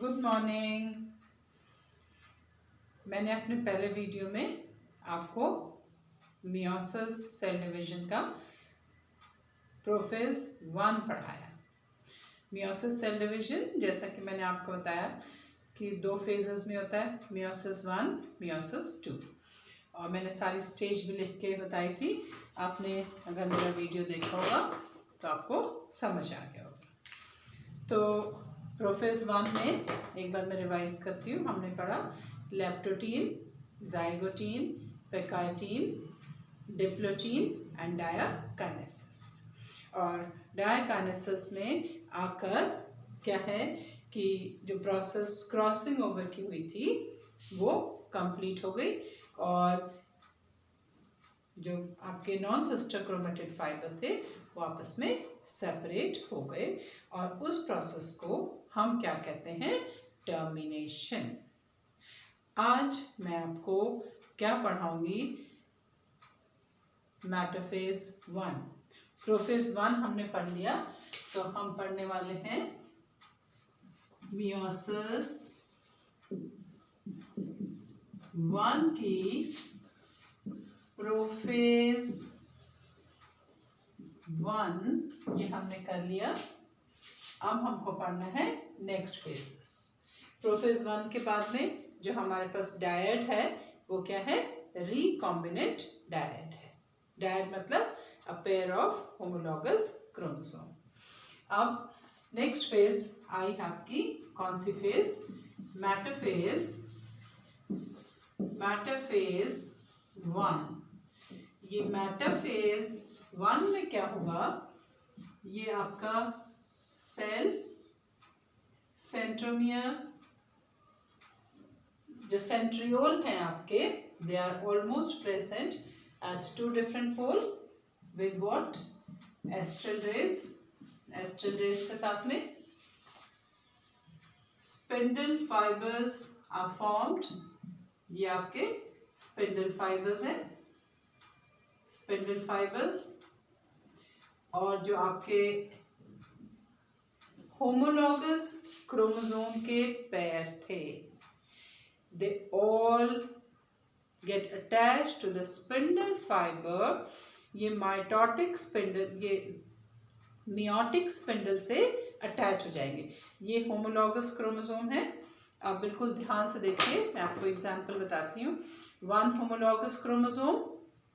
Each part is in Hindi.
Good morning. मैंने अपने पहले वीडियो में आपको मियोसिस सेल डिवीजन का प्रोफेज 1 पढ़ाया। मियोसिस सेल डिवीजन जैसा कि मैंने आपको बताया कि 2 फेजेस में होता है, मियोसिस 1, मियोसिस 2, और मैंने सारी स्टेज भी लिख के बताई थी। आपने अगर मेरा वीडियो देखा होगा तो आपको समझ आ गया होगा। तो प्रोफेज 1 में एक बार मैं रिवाइज करती हूँ। हमने पढ़ा लेप्टोटीन, जाइगोटीन, पेकाइटीन, डिप्लोटीन एंड डायाकाइनेसिस। और डायाकाइनेसिस में आकर क्या है कि जो प्रोसेस क्रॉसिंग ओवर की हुई थी वो कंप्लीट हो गई और जो आपके नॉन सिस्टर क्रोमेटिड फाइबर थे वो आपस में सेपरेट हो गए, और उस प्रोसेस को हम क्या कहते हैं? टर्मिनेशन। आज मैं आपको क्या पढ़ाऊंगी? मेटाफेज 1। प्रोफेज 1 हमने पढ़ लिया, तो हम पढ़ने वाले हैं मियोसिस 1 की प्रोफेज 1 ये हमने कर लिया। अब हमको पढ़ना है नेक्स्ट फेजेस। प्रोफेज 1 के बाद में जो हमारे पास डायड है वो क्या है? रिकॉम्बिनेंट डायड है। डायड मतलब a pair of homologous chromosome. अब नेक्स्ट फेज आई आपकी कौन सी फेज? मेटाफेज 1। ये मेटाफेज 1 में क्या होगा? ये आपका सेल सेंट्रोमियर, जो सेंट्रियोल हैं आपके, they are almost present at 2 different pole with what? Astral rays के साथ में स्पिंडल फाइबर्स आर फॉर्म्ड। ये आपके स्पिंडल फाइबर्स हैं, स्पिंडल फाइबर्स। और जो आपके होमोलॉगस क्रोमोसोम के पेयर थे, they all get attached to the spindle fibre. ये माइटोटिक स्पिंडल, ये मियोटिक स्पिंडल से अटैच हो जाएंगे। ये होमोलॉगस क्रोमोसोम है। आप बिल्कुल ध्यान से देखिए, मैं आपको एग्जांपल बताती हूँ। 1 homologous chromosome,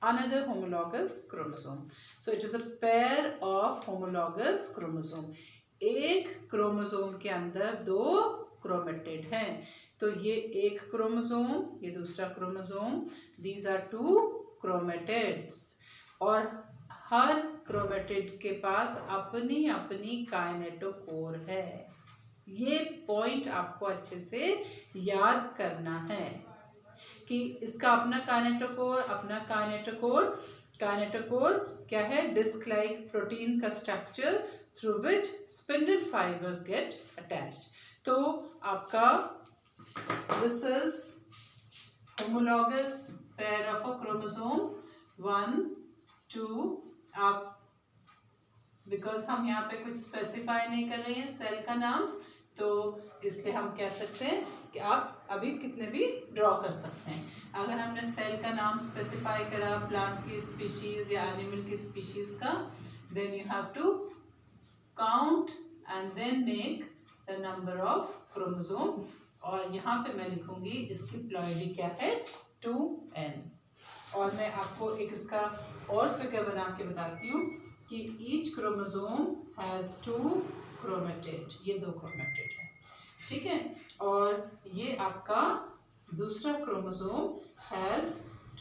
another homologous chromosome. So it is a pair of homologous chromosome. एक क्रोमोसोम के अंदर 2 क्रोमेटिड हैं। तो ये एक क्रोमोसोम, ये दूसरा क्रोमोसोम, these are 2 chromatids। और हर क्रोमेटिड के पास अपनी अपनी काइनेटोकोर है। ये पॉइंट आपको अच्छे से याद करना है कि इसका अपना काइनेटोकोर, अपना काइनेटोकोर क्या है? डिस्क लाइक प्रोटीन का structure through which spindle fibres get attached. तो आपका this is homologous pair of a chromosome 1, 2। आप बिकॉज हम यहाँ पे कुछ स्पेसिफाई नहीं कर रहे हैं सेल का नाम, तो इसलिए हम कह सकते हैं कि आप अभी कितने भी ड्रॉ कर सकते हैं। अगर हमने सेल का नाम स्पेसिफाई करा, प्लांट की स्पीशीज या एनिमल की स्पीशीज का, then you have to count and then make the number of chromosome. और यहाँ पे मैं लिखूंगी इसकी प्लॉइडी क्या है? 2n। और मैं आपको एक इसका और फिगर बना के बताती हूँ कि ईच क्रोमोसोम हैज 2 क्रोमेटिड। ये 2 क्रोमेटिड है, ठीक है। और ये आपका दूसरा क्रोमोसोम हैज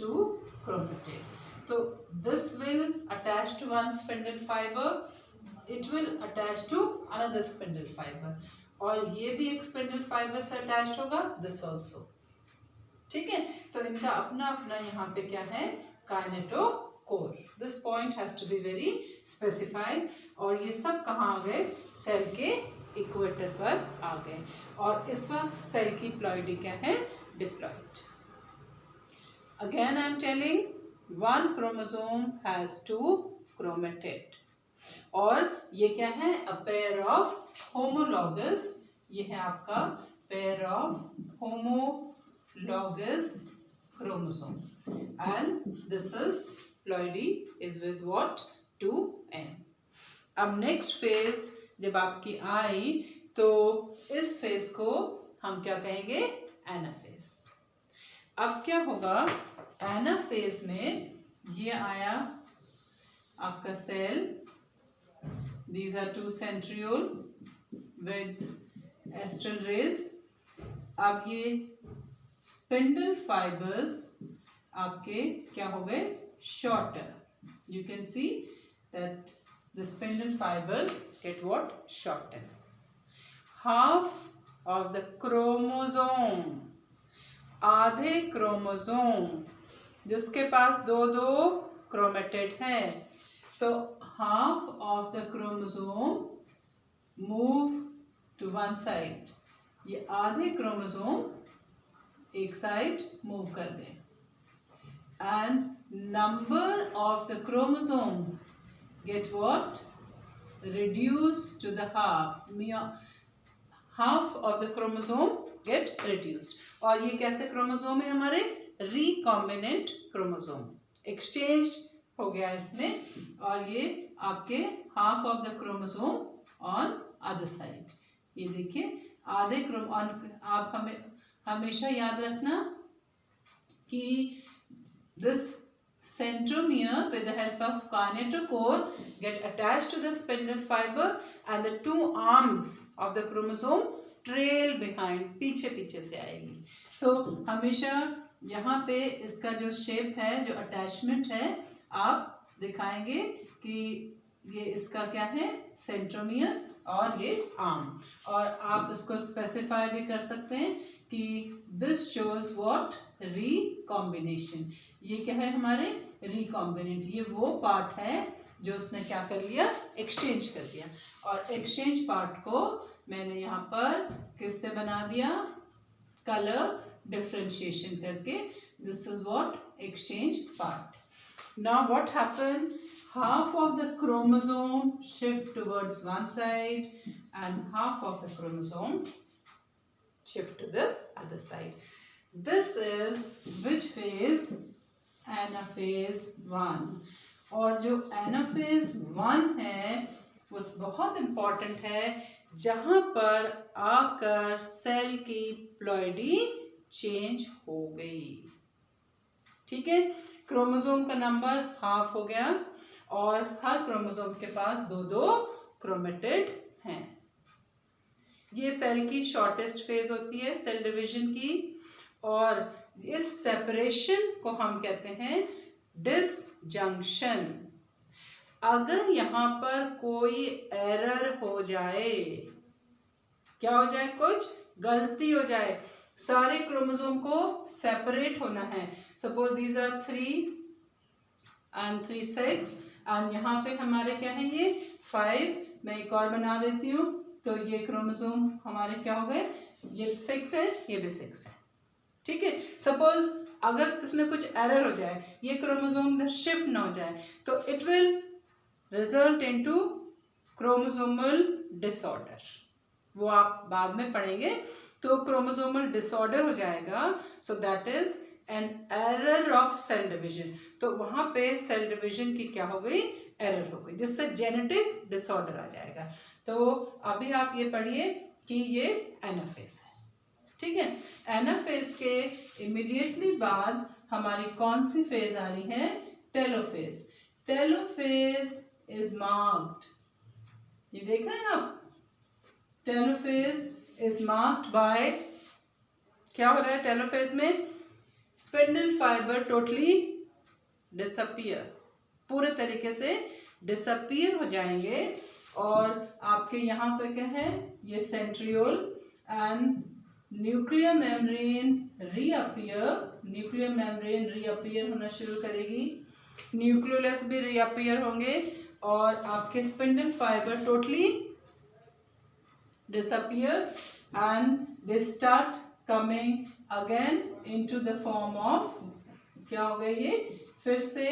2 क्रोमेटिड। तो this will attach to 1 spindle fibre, it will attach to another spindle fibre, और ये भी एक स्पिंडल फाइबर से अटैच होगा, दिस ऑल्सो, ठीक है। तो इनका अपना अपना यहाँ पे क्या है? Kinetochore. This point has to be very specified. और ये सब कहाँ आ गए? सेल के इक्वेटर पर आ गए। और इस वक्त सेल की प्लॉइडी क्या है? Diploid. Again I am telling 1 chromosome has 2 chromatid. और ये क्या है? अ पेयर ऑफ होमोलॉगस, ये है आपका pair of homologous chromosome, and this is ploidy is with what, 2n. अब नेक्स्ट फेज जब आपकी आई तो इस फेज को हम क्या कहेंगे, एनाफेज। अब क्या होगा, एनाफेज में ये आया आपका cell, these are two centriole with astral rays। अब ये स्पिंडल फाइबर्स आपके क्या हो गए, shorter. You can see that the spindle fibers get what, shortened. Half of the chromosome, आधे क्रोमोसोम जिसके पास दो दो क्रोमेटिड है, तो half of the chromosome move to one side। ये आधे क्रोमोसोम एक साइड मूव कर दें, and number of the chromosome get what, reduced to the half। half of the chromosome get reduced। और ये कैसे क्रोमोसोम है हमारे, रिकॉम्बिनेंट क्रोमोसोम, एक्सचेंज हो गया इसमें, और ये आपके half of the chromosome on other side. ये देखिए आधे आप हमेशा याद रखना कि this centromere with the help of kinetochore get attached to the spindle fiber, and the two arms of the chromosome trail behind, पीछे पीछे से आएगी। so हमेशा यहाँ पे इसका जो शेप है, जो अटैचमेंट है, आप दिखाएंगे कि ये इसका क्या है, सेंट्रोमियर और ये आर्म, और आप इसको स्पेसिफाई भी कर सकते हैं कि दिस शोज व्हाट, रिकॉम्बिनेशन। ये क्या है हमारे, रिकॉम्बिनेंट। ये वो पार्ट है जो उसने क्या कर लिया, एक्सचेंज कर दिया, और एक्सचेंज पार्ट को मैंने यहाँ पर किससे बना दिया, कलर डिफरेंशिएशन करके। This is what, exchange part. Now what happen, half of the chromosome shift towards one side and half of the chromosome shift to the other side। This is which phase, anaphase 1। और जो anaphase 1 है वो बहुत important है, जहाँ पर आकर सेल की प्लॉइडी चेंज हो गई। ठीक है, क्रोमोसोम का नंबर हाफ हो गया और हर क्रोमोसोम के पास दो दो क्रोमेटिड हैं। ये सेल की शॉर्टेस्ट फेज होती है सेल डिवीजन की, और इस सेपरेशन को हम कहते हैं डिसजंक्शन। अगर यहाँ पर कोई एरर हो जाए, क्या हो जाए, कुछ गलती हो जाए, सारे क्रोमोसोम को सेपरेट होना है। सपोज दीज आर 3 and 3 6, और यहाँ पे हमारे क्या है, ये 5। मैं एक और बना देती हूँ, तो ये क्रोमोसोम हमारे क्या हो गए, ये 6 है, ये भी 6 है। ठीक है, सपोज अगर इसमें कुछ एरर हो जाए, ये क्रोमोसोम इधर शिफ्ट ना हो जाए, तो it will result into chromosomal disorder. वो आप बाद में पढ़ेंगे। तो क्रोमोसोमल डिसऑर्डर हो जाएगा, so that is an error of cell division. तो वहां पे सेल डिवीजन की क्या हो गई, एरर हो गई, जिससे जेनेटिक डिसऑर्डर आ जाएगा। तो अभी आप ये पढ़िए कि ये एनाफेज है। ठीक है, एनाफेज के इमीडिएटली बाद हमारी कौन सी फेज आ रही है, टेलोफेज। टेलोफेज इज मार्क्ड, ये देख रहे हैं आप, टेलोफेज इज मार्क्ड बाय, क्या हो रहा है टेलोफेज में, स्पिंडल फाइबर टोटली डिसअपियर, पूरे तरीके से डिसअपियर हो जाएंगे, और आपके यहाँ पे क्या है, ये centriole and nuclear membrane reappear. Nuclear membrane reappear होना शुरू करेगी, न्यूक्लियोलस भी रीअपियर होंगे, और आपके spindle fibre totally disappear, and they start coming again into the form of, क्या हो गए, ये फिर से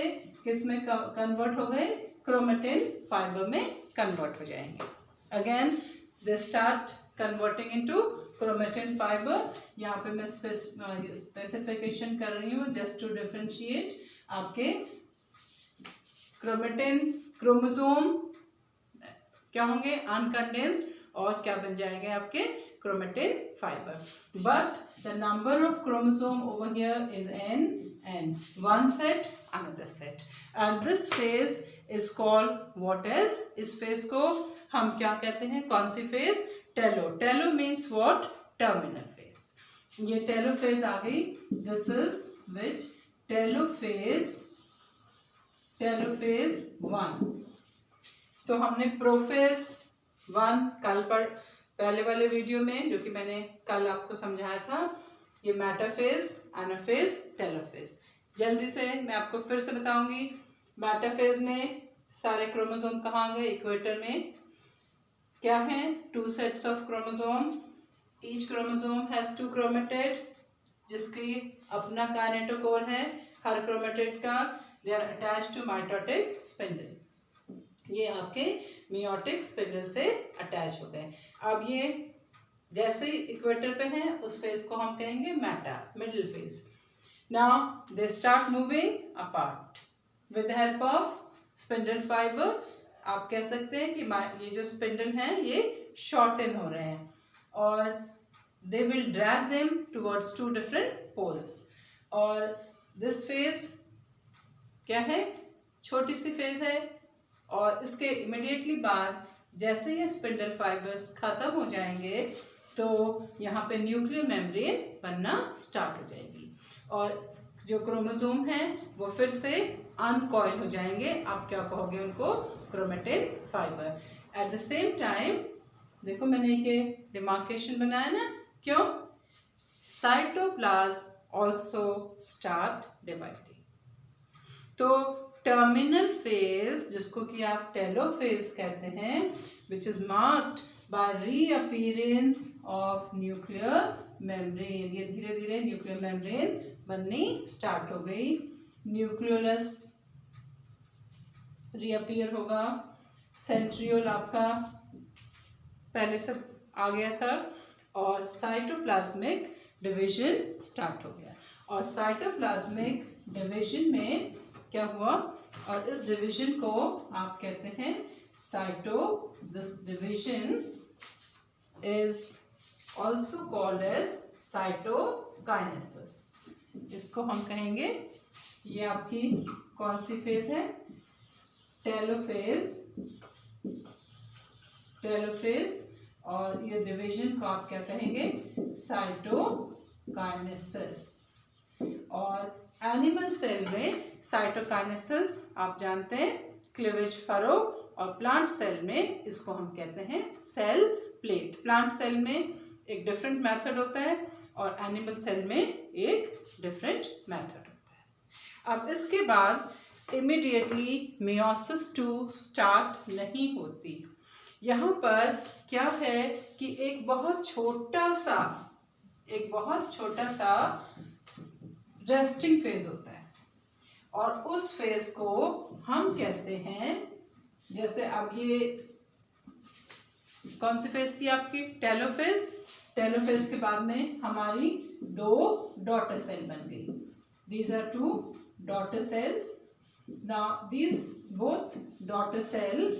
किस में कन्वर्ट हो गए, क्रोमेटिन फाइबर में कन्वर्ट हो जाएंगे। Again they start converting into chromatin fibre. यहाँ पे मैं स्पेसिफिकेशन कर रही हूँ जस्ट टू डिफरेंशिएट आपके क्रोमेटिन क्रोमोसोम क्या होंगे अनकंडेंस्ड और क्या बन जाएंगे आपके chromatin fibre. But the number of chromosome over here is n, one set another set, and this phase is called what is, इस phase को हम क्या कहते हैं, कौन सी phase, टेलो। टेलो means what, terminal phase। ये टेलो phase आ गई, this is which टेलोफेज 1। तो हमने प्रोफेज 1 कल पहले वाले वीडियो में जो कि मैंने कल आपको समझाया था, ये मेटाफेज, एनाफेज, टेलोफेज। जल्दी से मैं आपको फिर से बताऊंगी। मेटाफेज में सारे क्रोमोसोम कहाँ गए, इक्वेटर में क्या है, 2 sets of chromosome, each chromosome has 2 chromatid जिसकी अपना काइनेटोकोर है हर क्रोमेटिड का, they are attached to mitotic spindle. ये आपके मियोटिक स्पिंडल से अटैच हो गए। अब ये जैसे ही इक्वेटर पे हैं उस फेज को हम कहेंगे Meta, middle phase. Now they start moving apart with the help of spindle fibre. आप कह सकते हैं कि ये जो स्पिंडल हैं ये शॉर्टन हो रहे हैं और they will drag them towards 2 different poles. और दिस फेज क्या है, छोटी सी फेज है और इसके इमिडिएटली बाद जैसे ये स्पिंडल फाइबर्स खत्म हो जाएंगे तो यहाँ पे न्यूक्लियर मेम्ब्रेन बनना स्टार्ट हो जाएगी और जो क्रोमोसोम हैं वो फिर से अनकॉइल हो जाएंगे। आप क्या कहोगे उनको, chromatin fibre. At the same time देखो मैंने ये डिमार्केशन बनाया ना, क्यों, साइटोप्लाज्म ऑल्सो स्टार्ट डिवाइडिंग। तो टर्मिनल फेज जिसको कि आप टेलोफेज कहते हैं, which is marked by reappearance of nuclear membrane. ये धीरे धीरे न्यूक्लियर मेम्ब्रेन बननी स्टार्ट हो गई, न्यूक्लियोलस रीअपीयर होगा, सेंट्रियोल आपका पहले से आ गया था और साइटोप्लाज्मिक डिवीजन स्टार्ट हो गया। और साइटोप्लाज्मिक डिवीजन में क्या हुआ, और इस डिवीजन को आप कहते हैं this division is also called as cytokinesis. इसको हम कहेंगे, ये आपकी कौन सी फेज है, टेलोफेज, और ये डिवीजन को आप क्या कहेंगे, साइटोकाइनेसिस। और एनिमल सेल में साइटोकाइनेसिस आप जानते हैं, क्लीवेज फरो, और प्लांट सेल में इसको हम कहते हैं सेल प्लेट। प्लांट सेल में एक डिफरेंट मेथड होता है और एनिमल सेल में एक डिफरेंट मेथड होता है। अब इसके बाद इमीडिएटली मेयोसिस 2 स्टार्ट नहीं होती। यहाँ पर क्या है कि एक बहुत छोटा सा रेस्टिंग फेज होता है और उस फेज को हम कहते हैं, जैसे अब ये कौन सी फेज थी आपकी, टेलोफेज। टेलोफेज के बाद में हमारी 2 डॉटर सेल बन गई, these are 2 daughter cells. Now these both daughter cell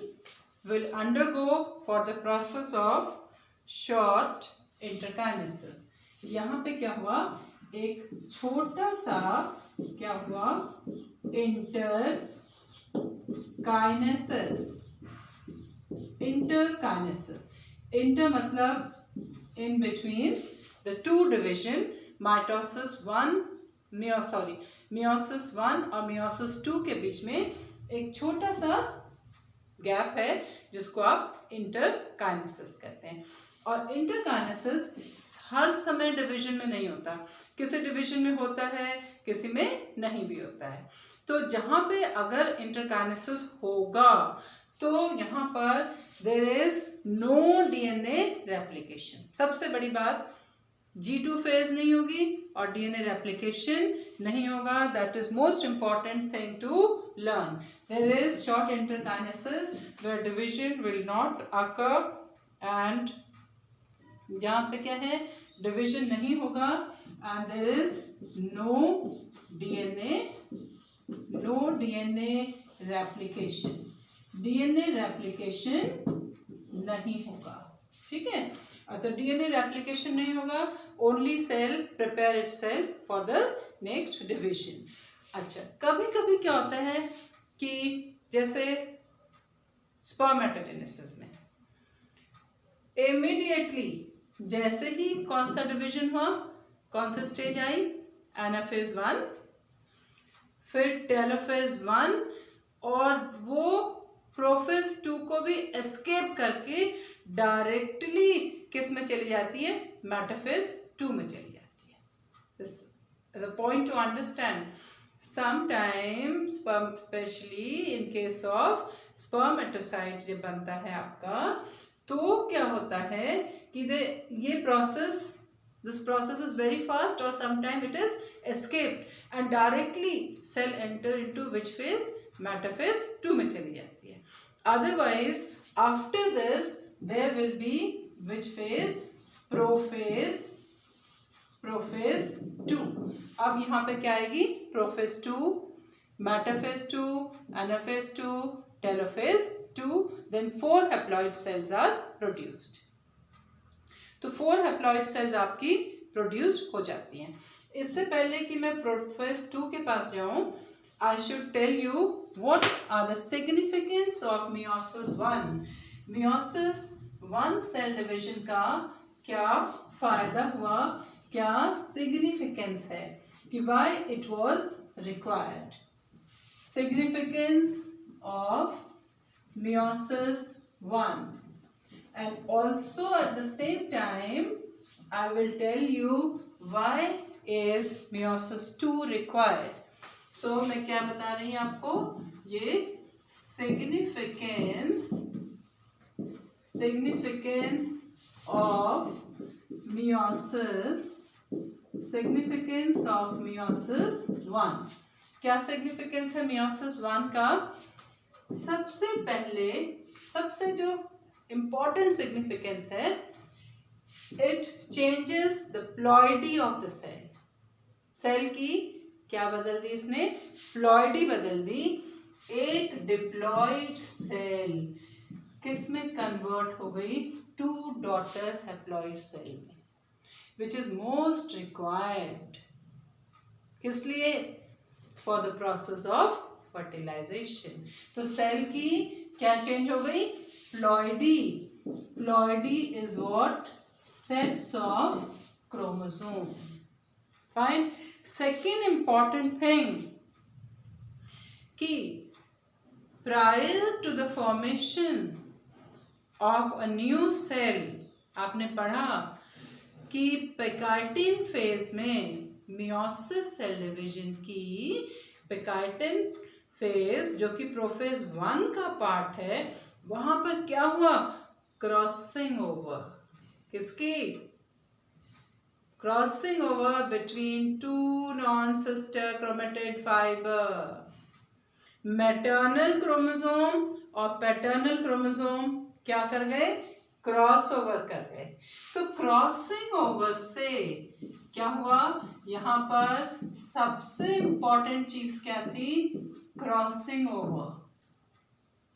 will undergo for the process of short interkinesis। यहाँ पे क्या हुआ, एक छोटा सा क्या हुआ, इंटरकाइनेसिस। इंटर मतलब in between the 2 division, mitosis 1 meiosis 1 और मियोसिस 2 के बीच में एक छोटा सा गैप है जिसको आप इंटरकाइनेसिस कहते हैं। और इंटरकाइनेसिस हर समय डिवीजन में नहीं होता, किसी डिवीजन में होता है, किसी में नहीं भी होता है। तो जहाँ पे अगर इंटरकाइनेसिस होगा तो यहाँ पर there is no DNA replication. सबसे बड़ी बात, G2 फेज नहीं होगी और डीएनए रेप्लिकेशन नहीं होगा। That is most important thing to learn. There is short interkinesis where division will not occur and जहाँ पे क्या है, डिवीजन नहीं होगा, and there is no DNA replication, DNA replication नहीं होगा, ठीक है। तो डीएनए रेप्लिकेशन नहीं होगा, only cell prepare itself for the next division. अच्छा, कभी कभी क्या होता है कि जैसे स्पर्मेटोजेनेसिस में इमीडिएटली जैसे ही कौन सा डिवीजन हुआ, कौन सा स्टेज आई, एनाफेज 1, फिर टेलोफेज 1, और वो प्रोफेज 2 को भी एस्केप करके डायरेक्टली किस में चली जाती है, मेटाफेज 2 में चली जाती है। This is a point two understand. Sometimes specially in case of spermatocyte जब बनता है आपका, तो क्या होता है कि ये process, this process is very fast, और sometime it is escaped and directly cell enter into which phase, metaphase 2 में चली जाती है। Otherwise after this there will be which phase, prophase 2। अब यहाँ पे क्या आएगी, prophase 2, metaphase 2, anaphase 2, telophase 2, then 4 haploid cells are produced। तो 4 haploid cells आपकी प्रोड्यूस्ड हो जाती हैं। इससे पहले कि मैं प्रोफेज 2 के पास जाऊँ, I should tell you what are the significance of meiosis 1। meiosis 1 cell division का क्या फायदा हुआ, क्या सिग्निफिकेंस है, कि why it was required. Significance of meiosis 1, and also at the same time I will tell you why is meiosis 2 required। so मैं क्या बता रही हूँ आपको, ये significance of meiosis 1। क्या significance है meiosis 1 का? सबसे पहले, सबसे जो important significance है, it changes the ploidy of the cell। Cell की क्या बदल दी इसने, प्लॉइडी बदल दी। एक डिप्लॉइड सेल किस में कन्वर्ट हो गई, 2 डॉटर हैप्लॉइड सेल में, विच इज मोस्ट रिक्वायर्ड, किस लिए, for the process of fertilisation. तो सेल की क्या चेंज हो गई, ploidy. Ploidy is what, sets of chromosome. Fine. Second important thing कि prior to the formation of a new cell, आपने पढ़ा कि पेकाइटिन फेज में मियोसिस सेल डिवीजन की, पेकाइटिन फेज जो कि प्रोफेज 1 का पार्ट है, वहां पर क्या हुआ, क्रॉसिंग ओवर, किसकी, crossing over between 2 non-sister chromatid fibre. Maternal chromosome और पैटर्नल क्रोमोसोम क्या कर गए, क्रॉस ओवर कर गए। तो क्रॉसिंग ओवर से क्या हुआ, यहाँ पर सबसे इंपॉर्टेंट चीज क्या थी, क्रॉसिंग ओवर,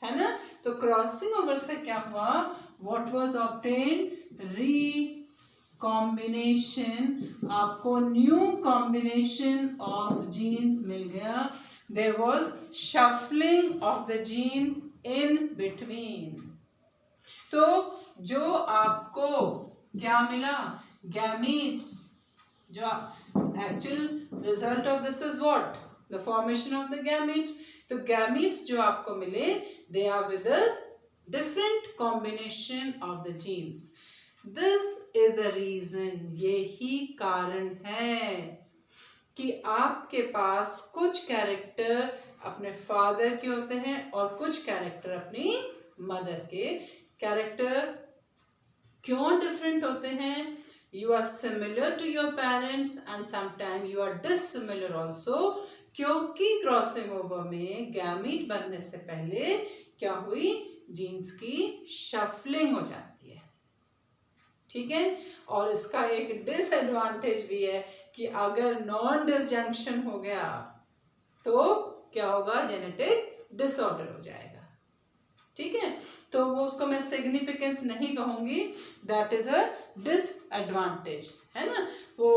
है ना। तो क्रॉसिंग ओवर से क्या हुआ, व्हाट वाज ऑब्टेन्ड, कॉम्बिनेशन, आपको न्यू कॉम्बिनेशन ऑफ जीन्स मिल गया। There was shuffling of the gene in between. तो जो आपको क्या मिला, गैमीट्स, जो actual result of this is what, the formation of the gametes. तो गैमीट्स जो आपको मिले, they are with a different combination of the genes. This is the reason, यही कारण है कि आपके पास कुछ कैरेक्टर अपने फादर के होते हैं और कुछ कैरेक्टर अपनी मदर के। कैरेक्टर क्यों डिफरेंट होते हैं, you are similar to your parents and sometime you are dissimilar also, क्योंकि क्रॉसिंग ओवर में गैमीट बनने से पहले क्या हुई, जीन्स की शफलिंग हो जाती है। ठीक है। और इसका एक डिसएडवांटेज भी है कि अगर नॉन डिसजंक्शन हो गया तो क्या होगा, जेनेटिक डिसऑर्डर हो जाएगा, ठीक है। तो वो उसको मैं सिग्निफिकेंस नहीं कहूंगी, दैट इज अ डिसएडवांटेज, है ना। वो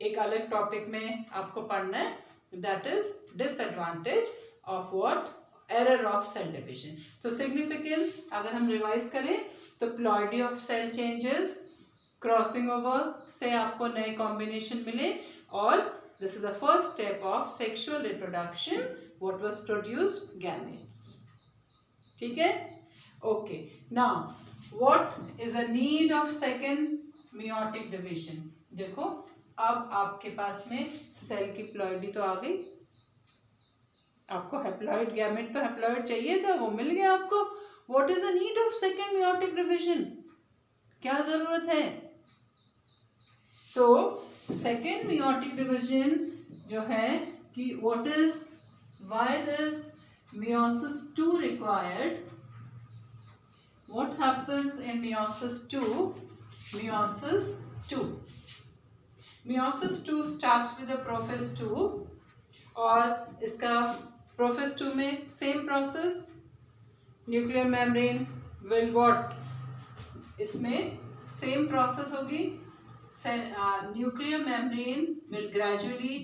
एक अलग टॉपिक में आपको पढ़ना है, that is disadvantage of what, error of cell division. तो सिग्निफिकेंस अगर हम रिवाइज करें तो ploidy of cell changes, crossing over से आपको नए कॉम्बिनेशन मिले, और this is the first step of sexual reproduction, what was produced gametes, ठीक है। Okay, now what is a need of second meiotic division. देखो अब आपके पास में सेल की प्लॉइडी तो आ गई, आपको हैप्लॉइड गैमेट, तो हैप्लॉइड चाहिए था, वो मिल गया आपको। What is the need of second meiotic division, क्या जरूरत है। तो सेकेंड मियोटिक डिवीजन जो है कि what is, why this meiosis 2 required, what happens in meiosis 2, meiosis 2 starts with the prophase 2, और इसका प्रोफेज 2 में same process, nuclear membrane will what, इसमें सेम प्रोसेस होगी, nuclear membrane will gradually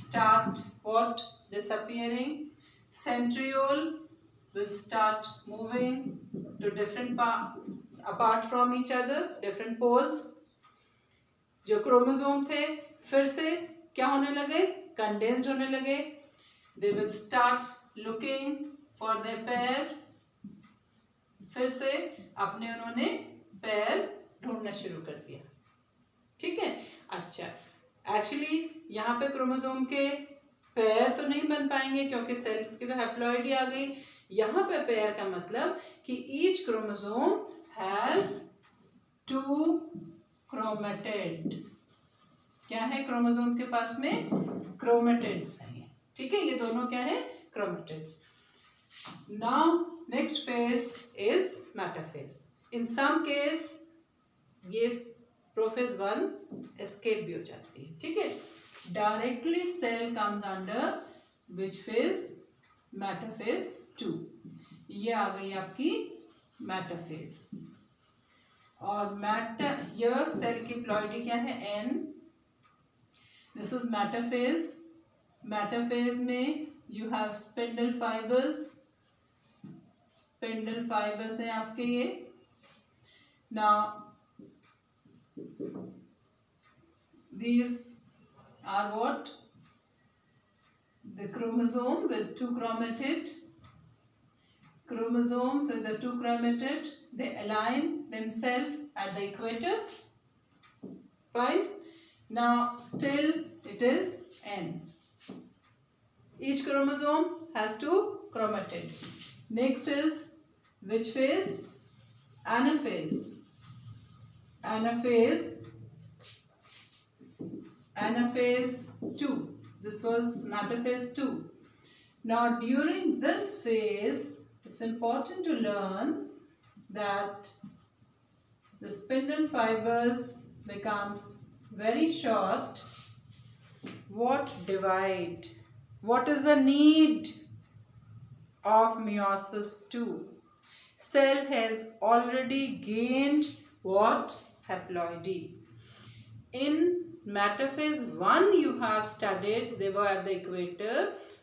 start what, disappearing, centriole will start moving to different apart from each other, different poles. जो क्रोमोसोम थे फिर से क्या होने लगे, कंडेंस्ड होने लगे, they will start looking for their pair, फिर से अपने उन्होंने पैर ढूंढना शुरू कर दिया, ठीक है। अच्छा, एक्चुअली यहाँ पे क्रोमोसोम के पैर तो नहीं बन पाएंगे क्योंकि सेल की तो हैप्लॉइड ही आ गई। यहाँ पे पैर का मतलब कि ईच क्रोमोसोम हैज 2 क्रोमेटिड, क्या है क्रोमोसोम के पास में, क्रोमेटिड्स हैं, ठीक है, ये दोनों क्या है, chromatids. Now next phase is metaphase. In some case ये प्रोफेज 1 एस्केप भी हो जाती है, ठीक है। Directly cell comes under which phase, metaphase 2, ये आ गई आपकी मेटाफेज। और यह सेल की प्लॉइडी क्या है, N, this is metaphase. Metaphase में यू हैव स्पिंडल फाइबर्स है आपके ये। Now these are what, the chromosome with 2 chromatid, they align themselves at the equator, fine. Now still it is N, each chromosome has 2 chromatid. Next is which phase, anaphase 2, this was metaphase 2. Now during this phase it's important to learn that the spindle fibers becomes very short. What divide, what is the need of meiosis 2? Cell has already gained what, haploidy. In metaphase 1 you have studied, they were at the equator,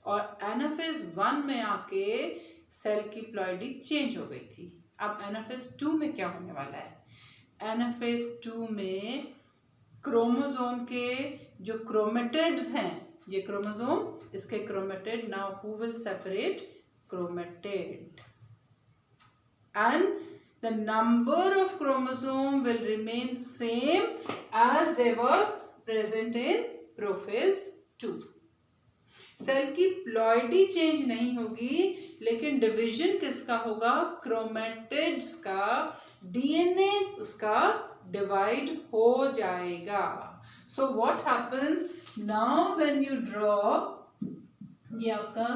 और एनाफेज 1 में आके सेल की प्लॉइडी चेंज हो गई थी। अब एनाफेज 2 में क्या होने वाला है, एनाफेज 2 में क्रोमोसोम के जो क्रोमेटिड्स हैं, ये क्रोमोसोम, इसके chromatid, now who will separate chromatid, and the number of chromosome will remain same as they were present in prophase 2. Cell की प्लॉइडी चेंज नहीं होगी, लेकिन डिवीजन किसका होगा, क्रोमेटिड्स का, डीएनए उसका डिवाइड हो जाएगा। So what happens now when you draw, ये आपका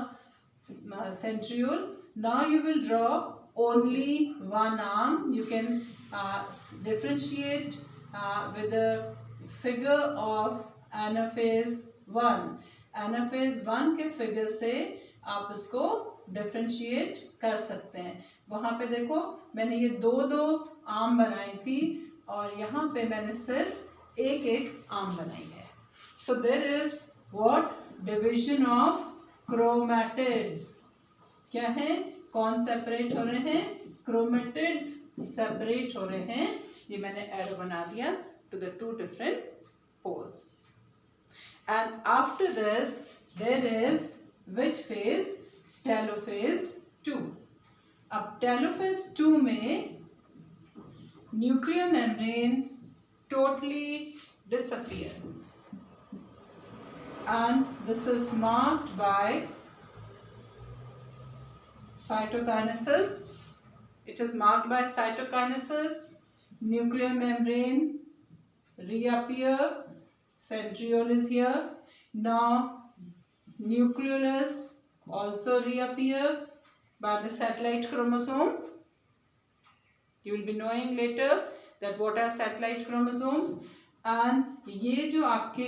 centriole, now you will draw only one arm. You can differentiate with the figure of anaphase 1. anaphase 1 के फिगर से आप इसको डिफ्रेंशिएट कर सकते हैं. वहाँ पे देखो मैंने ये दो आर्म बनाई थी और यहाँ पे मैंने सिर्फ एक आर्म बनाई है. So there is what division of chromatids. क्या है? कौन सेपरेट हो रहे हैं? क्रोमैटिड्स सेपरेट हो रहे हैं. ये मैंने एरो बना दिया to the two different poles. And after this there is which phase? Telophase 2. अब टेलोफेज 2 में nuclear membrane totally disappear, and this is marked by cytokinesis. It is marked by cytokinesis. Nuclear membrane reappear. Centriole is here. Now nucleolus also reappear by the satellite chromosome. You will be knowing later that what are satellite chromosomes. And ये जो आपके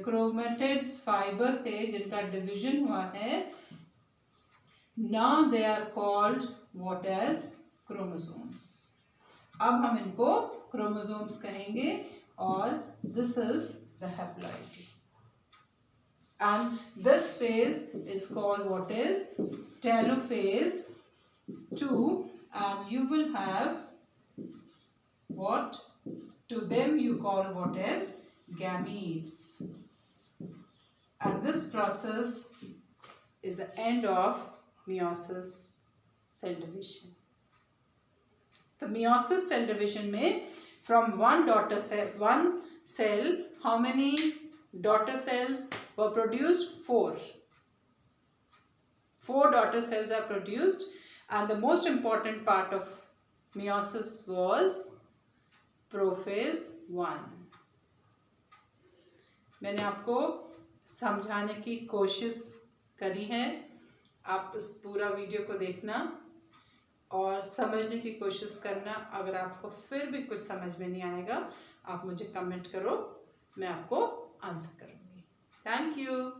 क्रोमेटिड्स फाइबर थे जिनका डिवीजन हुआ है, now they are called what as chromosomes. अब हम इनको chromosomes कहेंगे और this is the haploid. And this phase is called what is? Telophase 2. And you will have what? To them you call what as gametes. And this process is the end of meiosis cell division. The meiosis cell division में from one cell, how many daughter cells were produced? 4. 4 daughter cells are produced. And the most important part of meiosis was prophase 1. मैंने आपको समझाने की कोशिश करी है. आप इस पूरा वीडियो को देखना और समझने की कोशिश करना. अगर आपको फिर भी कुछ समझ में नहीं आएगा, आप मुझे कमेंट करो, मैं आपको आंसर करूँगी. Thank you.